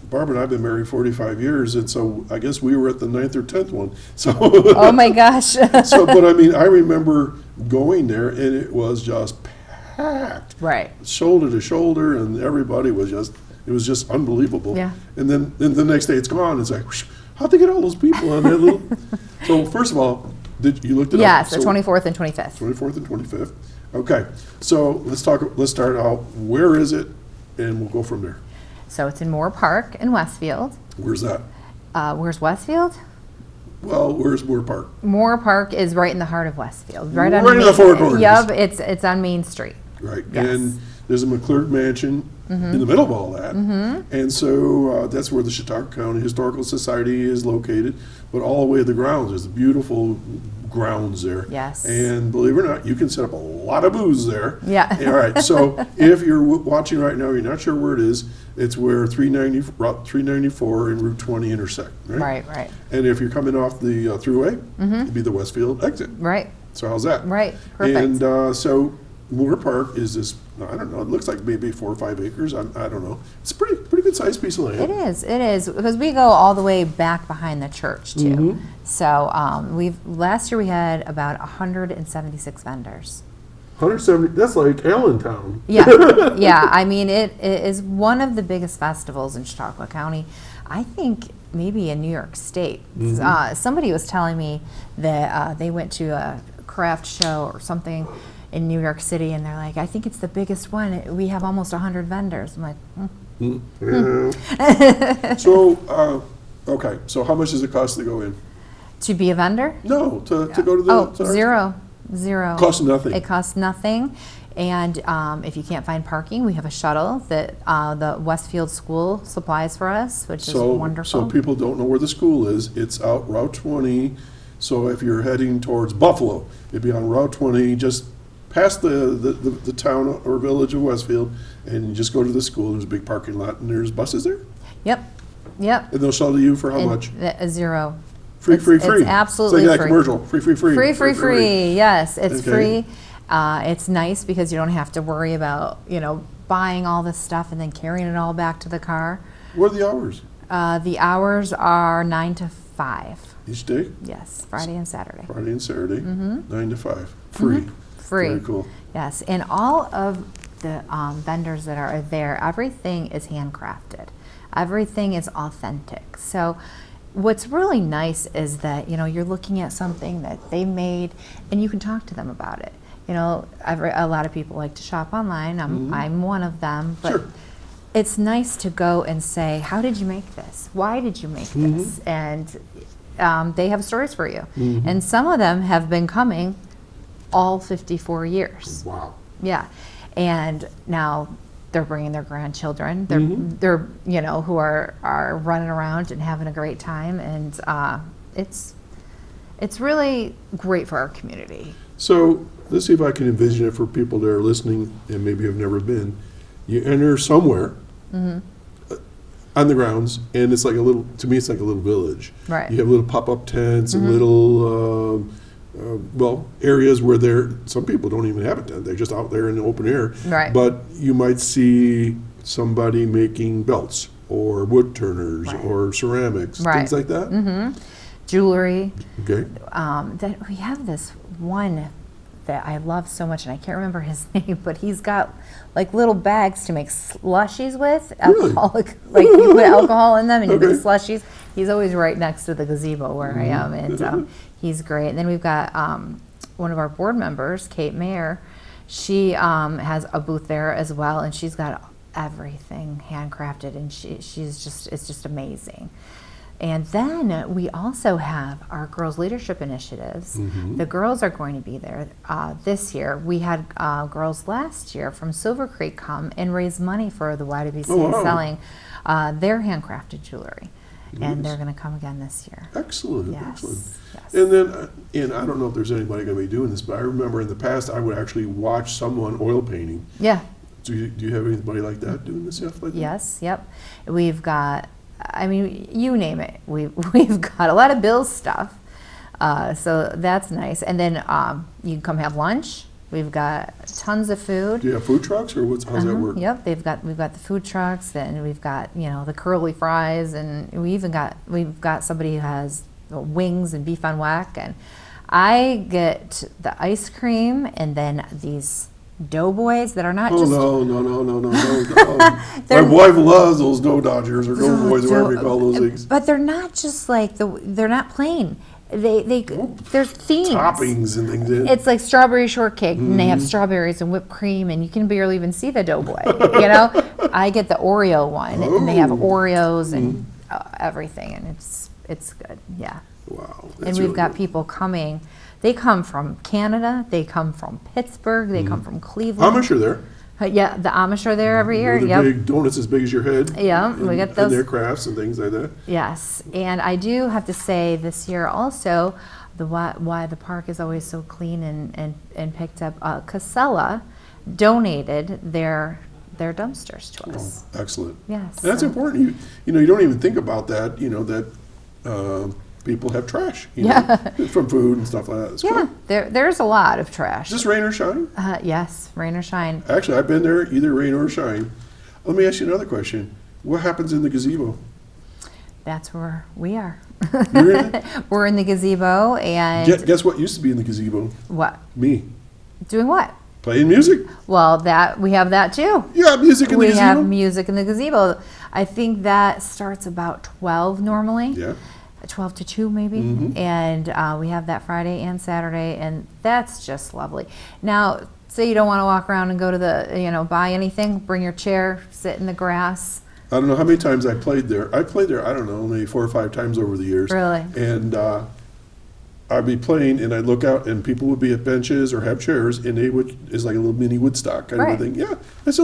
Barbara and I have been married 45 years, and so I guess we were at the 9th or 10th one. So Oh my gosh. but I mean, I remember going there, and it was just packed. Right. Shoulder to shoulder, and everybody was it was just unbelievable. Yeah. And then the next day it's gone. It's like, whoosh, how'd they get all those people on that little? So first of all, did you looked it up? Yes, the So 24th and 25th. 24th and 25th. Okay, so let's start out. Where is it? And we'll go from there. So it's in Moore Park in Westfield. Where's that? Where's Westfield? Well, where's Moore Park? Moore Park is right in the heart of Westfield. Right on in the Four Corners. Yep, it's on Main Street. Right. Yes. And there's a McClurg Mansion in the middle of all that. And so that's where the Chautauqua County Historical Society is located. But all the way to the grounds is a beautiful grounds there. Yes. And believe it or not, you can set up a lot of booths there. Yeah. All right. So if you're watching right now, you're not sure where it is. It's where Route 394 and Route 20 intersect. Right. Right. And if you're coming off the thruway, it'd be the Westfield exit. Right. So how's that? Right. Perfect. And so Moore Park is this, I don't know, it looks like maybe 4 or 5 acres. I don't know. It's a pretty good sized piece of land. It is, because we go all the way back behind the church too. Mm-hmm. So last year we had about 176 vendors. 170, that's like Allentown. Yeah, yeah. I mean, it is one of the biggest festivals in Chautauqua County. I think maybe in New York State. Somebody was telling me that they went to a craft show or something in New York City, and they're like, I think it's the biggest one. We have almost 100 vendors. I'm like, Yeah. So, okay, so how much does it cost to go in? To be a vendor? No, to go to the... to our- Zero. Costs nothing. It costs nothing. And if you can't find parking, we have a shuttle that the Westfield school supplies for us, which is wonderful. So people don't know where the school is. It's out Route 20. So if you're heading towards Buffalo, it'd be on Route 20, just past the town or village of Westfield, and you just go to the school. There's a big parking lot, and there's buses there. Yep. And they'll shuttle you for how And much? Zero. Free. It's absolutely it's like free. that commercial. Free. Yes, it's Okay. free. It's nice because you don't have to worry about, buying all this stuff and then carrying it all back to the car. What are the hours? The hours are 9 to 5. Each day? Yes, Friday and Saturday. Friday and Saturday, 9 to 5. Free. Free. Very cool. Yes, and all of the vendors that are there, everything is handcrafted. Everything is authentic. So what's really nice is that, you're looking at something that they made and you can talk to them about it. A lot of people like to shop online. I'm one of them, but Sure. it's nice to go and say, how did you make this? Why did you make this? And they have stories for you. And some of them have been coming all 54 years. Wow. Yeah. And now they're bringing their grandchildren. They're who are running around and having a great time, and it's really great for our community. So let's see if I can envision it for people that are listening and maybe have never been. You enter somewhere on the grounds, and it's like to me, it's like a little village. Right. You have little pop-up tents and little, areas where some people don't even have a tent. They're just out there in the open air. Right. But you might see somebody making belts or wood turners or ceramics, things like that. Jewelry. Okay. That we have this one that I love so much, and I can't remember his name, but he's got like little bags to make slushies with, alcoholic, like you put alcohol in them and you make slushies. He's always right next to the gazebo where I am, and he's great. And then we've got one of our board members, Kate Mayer. She has a booth there as well, and she's got everything handcrafted, and it's just amazing. And then we also have our girls' leadership initiatives. The girls are going to be there this year. We had girls last year from Silver Creek come and raise money for the YWCA selling their handcrafted jewelry. And they're going to come again this year. Excellent. Yes. Excellent. Yes. And then, and I don't know if there's anybody going to be doing this, but I remember in the past I would actually watch someone oil painting. Yeah. Do you have anybody like that doing this stuff like that? Yes. Yep. We've got, you name it. We've got a lot of Bill's stuff. So that's nice. And then you can come have lunch. We've got tons of food. Do you have food trucks, or how's that work? Yep, we've got the food trucks, then we've got the curly fries, and we've got somebody who has wings and beef on whack, and I get the ice cream, and then these doughboys that are not just. No. My wife loves those dough dodgers or doughboys, whatever you call those things. But they're not just like they're not plain. There's themes. Toppings and things. It's like strawberry shortcake, and they have strawberries and whipped cream, and you can barely even see the doughboy. I get the Oreo one, and they have Oreos and everything, and it's good. Yeah. Wow. And we've got people coming. They come from Canada. They come from Pittsburgh. They come from Cleveland. How much are there? Yeah, the Amish are there every year. The Yep. big donuts as big as your head. Yeah, we get And those. their crafts and things like that. Yes, and I do have to say this year also, why the park is always so clean and picked up. Casella donated their dumpsters to us. Oh, excellent. Yes, And that's so- important. You don't even think about that, that people have trash, from food and stuff like that. It's Yeah, cool. there's a lot of trash. Is this rain or shine? Yes, rain or shine. Actually, I've been there, either rain or shine. Let me ask you another question. What happens in the gazebo? That's where we are. You're in it? We're in the gazebo and Guess what used to be in the gazebo? what? Me. Doing what? Playing music. Well, we have that too. You got music in the We gazebo? have music in the gazebo. I think that starts about 12 normally. Yeah. 12 to 2 maybe. Mhm. And we have that Friday and Saturday, and that's just lovely. Now, say you don't want to walk around and go to buy anything, bring your chair, sit in the grass. I don't know how many times I played there. I played there, I don't know, maybe 4 or 5 times over the years. Really? And I'd be playing, and I'd look out, and people would be at benches or have chairs, and it's like a little mini Woodstock kind Right. of a thing. Yeah, it's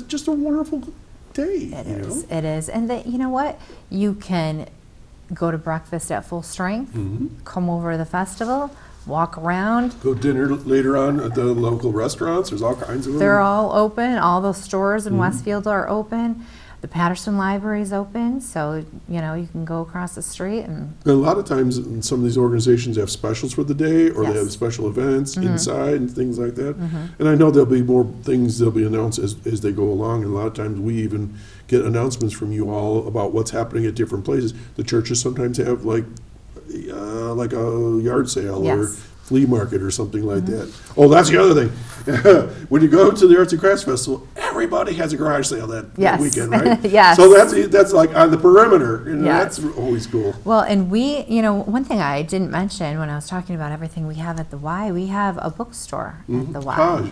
just a wonderful day. It is. And you know what? You can go to breakfast at full strength, come over to the festival, walk around. Go dinner later on at the local restaurants. There's all kinds of them. They're all open. All those stores in Westfield are open. The Patterson Library is open, so you can go across the street and. And a lot of times, some of these organizations have specials for the day, or they Yes. have special events inside and things like that. And I know there'll be more things that'll be announced as they go along. And a lot of times, we even get announcements from you all about what's happening at different places. The churches sometimes have like a yard sale or Yes. flea market or something like that. Oh, that's the other thing. When you go to the Arts and Crafts Festival, everybody has a garage sale that Yes. weekend, right? Yes. So that's like on the perimeter, and Yes. that's always cool. Well, and one thing I didn't mention when I was talking about everything we have at the Y, we have a bookstore at the Y.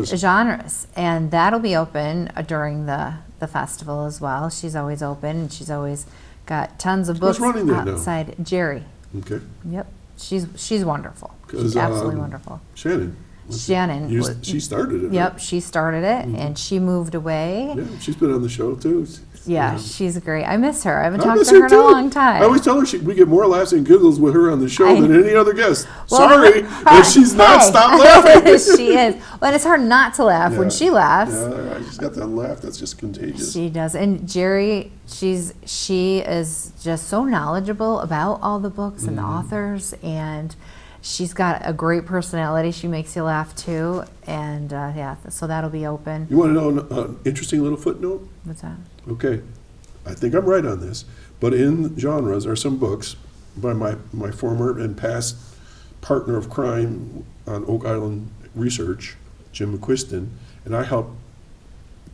Genres. And that'll be open during the festival as well. She's always open, and she's always got tons of Who's books running that now? outside. Jerry. Okay. Yep. She's wonderful. 'Cause, She's absolutely wonderful. Shannon. Shannon. She started it. Yep, right? she started it, and she moved away. Yeah, she's been on the show too. Yeah, she's great. I miss her. I haven't I talked miss to her in too. a long time. I always tell her we get more laughs and giggles with her on the show than any other guest. Well, Sorry, but she's not stopped laughing. She is. Well, and it's hard not to laugh when she laughs. Yeah, I just got that laugh. That's just contagious. She does. And Jerry, she is just so knowledgeable about all the books and the authors, and she's got a great personality. She makes you laugh too. And so that'll be open. You want to know an interesting little footnote? What's that? Okay, I think I'm right on this, but in genres are some books by my former and past partner of crime on Oak Island Research, Jim McQuiston, and I helped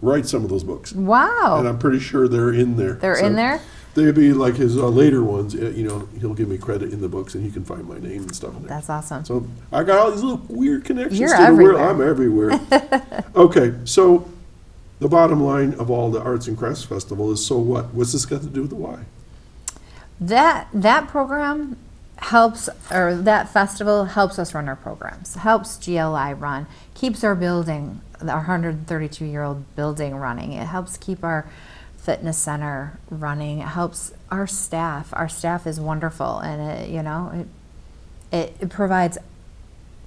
write some of those books. Wow. And I'm pretty sure they're in there. They're in there? They'd be like his later ones, he'll give me credit in the books, and he can find my name and stuff in there. That's awesome. So I got all these little weird connections You're to the everywhere. world. I'm everywhere. Okay, so the bottom line of all the Arts and Crafts Festival is, so what? What's this got to do with the Y? That program helps, or that festival helps us run our programs, helps GLI run, keeps our building, our 132-year-old building running. It helps keep our fitness center running. It helps our staff. Our staff is wonderful, and it provides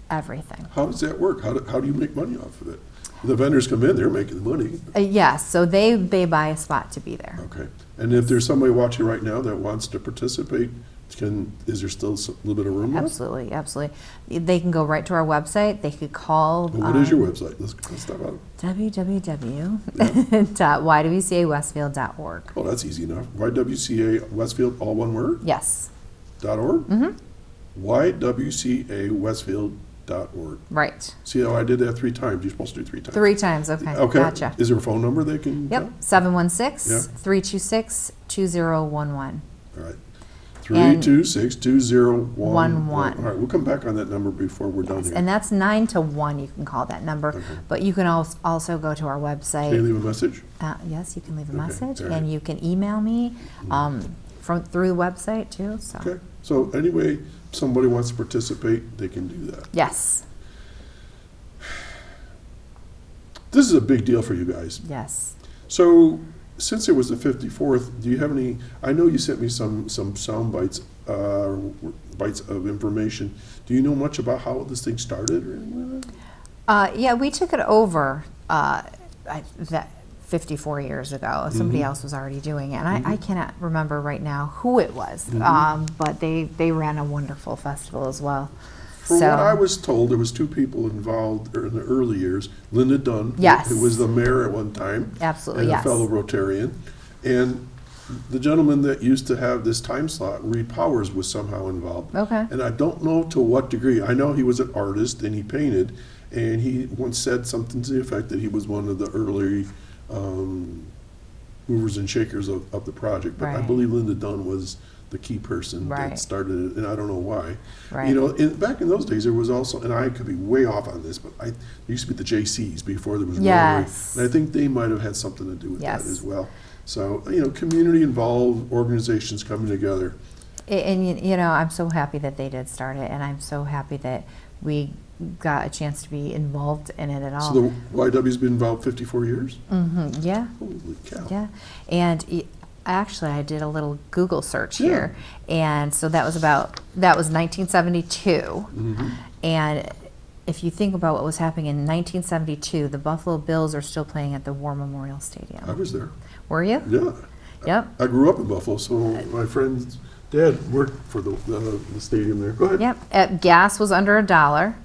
everything. How does that work? How do you make money off of it? The vendors come in, they're making the money. Yes, so they buy a spot to be there. Okay. And if there's somebody watching right now that wants to participate, is there still a little bit of room left? Absolutely, absolutely. They can go right to our website. They could call. Well, what is your website? Let's stop out. www.ywcawestfield.org. Oh, that's easy enough. YWCA Westfield, all one word? Yes. .org? Mm-hmm. YWCAWestfield.org. Right. See how I did that 3 times? You're supposed to do 3 times. 3 times, okay. Okay. Gotcha. Is there a phone number they can? Yep, 716-326-2011. All right. And 326-2011. 11. All right, we'll come back on that number before we're done here. And that's 9 to 1, you can call that number. Okay. But you can also go to our website. Can you leave a message? Yes, you can leave a Okay, message, all right. and you can email me through the website too. So. Okay. So anyway, somebody wants to participate, they can do that. Yes. This is a big deal for you guys. Yes. So, since it was the 54th, do you have any, I know you sent me some sound bites of information. Do you know much about how this thing started or anything like that? Yeah, we took it over that 54 years ago. Somebody else was already doing it, and I cannot remember right now who it was, but they ran a wonderful festival as well. From what I was told, there was 2 people involved in the early years. Linda Dunn, Yes. who was the mayor at one time, Absolutely, and yes. a fellow Rotarian, and the gentleman that used to have this time slot, Reed Powers, was somehow involved. Okay. And I don't know to what degree. I know he was an artist and he painted, and he once said something to the effect that he was one of the early movers and shakers of the project. But I Right. believe Linda Dunn was the key person Right. that started it, and I don't know why. Right. You know, back in those days, there was also, and I could be way off on this, but there used to be the JCs before there was Rotary. Yes. And I think they might have had something to do with Yes. that as well. So, you know, community-involved organizations coming together. And you know, I'm so happy that they did start it, and I'm so happy that we got a chance to be involved in it at all. So the YW's been involved 54 years? Yeah. Holy cow. Yeah, and actually, I did a little Google search Yeah. here, and so that was 1972, and if you think about what was happening in 1972, the Buffalo Bills are still playing at the War Memorial I Stadium. was there. Were you? Yeah. Yep. I grew up in Buffalo, so my friend's dad worked for the stadium there. Go ahead. Yep. Gas was under $1,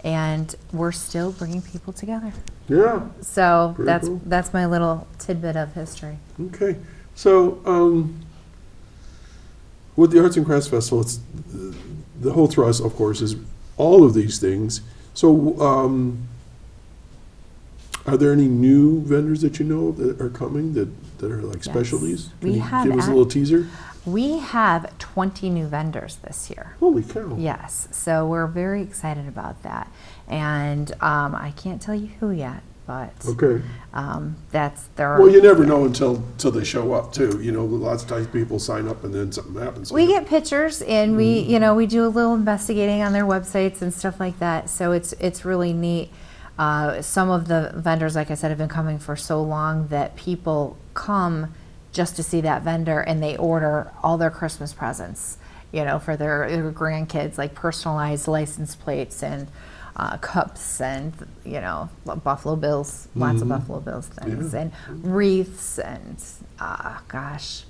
and we're still bringing people together. Yeah. So Very cool. that's my little tidbit of history. Okay. So, with the Arts and Crafts Festival, it's the whole thrust, of course, is all of these things. So, are there any new vendors that you know of that are coming that are like specialties? Can We you have give us a little teaser? We have 20 new vendors this year. Holy cow. Yes, so we're very excited about that. And I can't tell you who yet, but Okay. that's their. Well, you never know until they show up too. You know, lots of times people sign up and then something happens. We get pictures, and we do a little investigating on their websites and stuff like that. So it's really neat. Some of the vendors, like I said, have been coming for so long that people come just to see that vendor, and they order all their Christmas presents, for their grandkids, like personalized license plates and cups and, Buffalo Bills, lots of Buffalo Bills things, and wreaths and,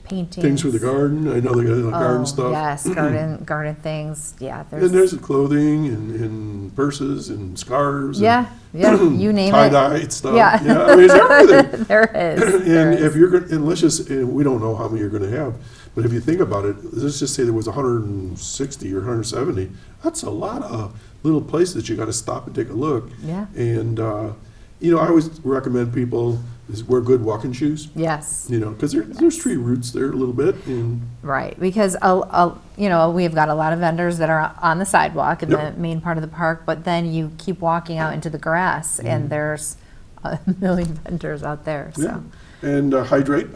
paintings. Things for the garden. I know they got garden stuff. Yes, garden things. Yeah, And there's clothing and purses and scarves. yeah, you name it. Tie-dye stuff. Yeah. I mean, there's everything. There is. And if you're going, and let's just, and we don't know how many you're going to have, but if you think about it, let's just say there was 160 or 170. That's a lot of little places that you got to stop and take a look. Yeah. And I always recommend people wear good walking shoes. Yes. Because there's tree roots there a little bit. And Right, because we've got a lot of vendors that are on the sidewalk in the main part of the park, but then you keep walking out into the grass, and there's a million vendors out there. So. yeah. And hydrate.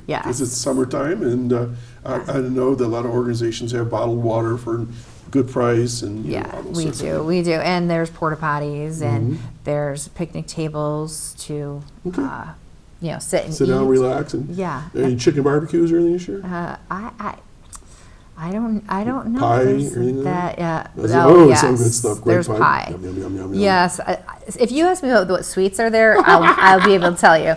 Yes. Because it's summertime, and I know that a lot of organizations have bottled water for good price, and all those sorts of things. We do, and there's porta potties, and there's picnic tables to, sit and Sit eat. down, relax, and any chicken barbecues or anything this year? I don't know. Pie There's or anything like that? Yes. Yes. Some good stuff. Great There's pie. Yum, yum, yum, yum, yum. Yes. If you ask me what sweets are there, I'll be able to tell you.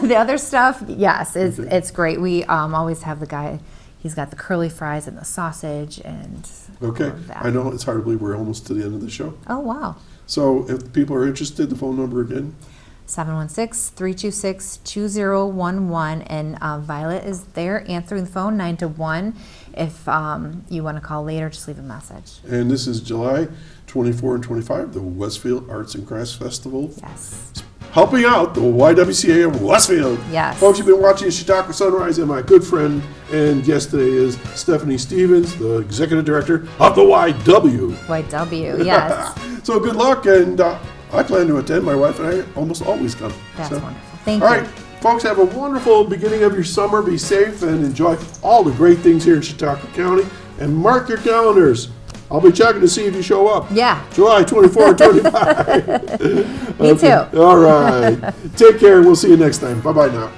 The other stuff, yes, it's great. We always have the guy. He's got the curly fries and the sausage and Okay. all of that. I know it's hard to believe we're almost to the end of the show. Oh, wow. So if people are interested, the phone number again? 716-326-2011, and Violet is there answering the phone 9 to 1. If you want to call later, just leave a message. And this is July 24 and 25, the Westfield Arts and Crafts Festival. Yes. Helping out the YWCA of Westfield. Yes. Folks, you've been watching Chautauqua Sunrise, and my good friend and guest today is Stephanie Stevens, the Executive Director of the YW. YW, yes. So good luck, and I plan to attend. My wife and I almost always come. That's So, wonderful. Thank all you. right, folks, have a wonderful beginning of your summer. Be safe and enjoy all the great things here in Chautauqua County. And mark your calendars. I'll be checking to see if you show up. Yeah. July 24, 25. Me too. All right. Take care. We'll see you next time. Bye-bye now.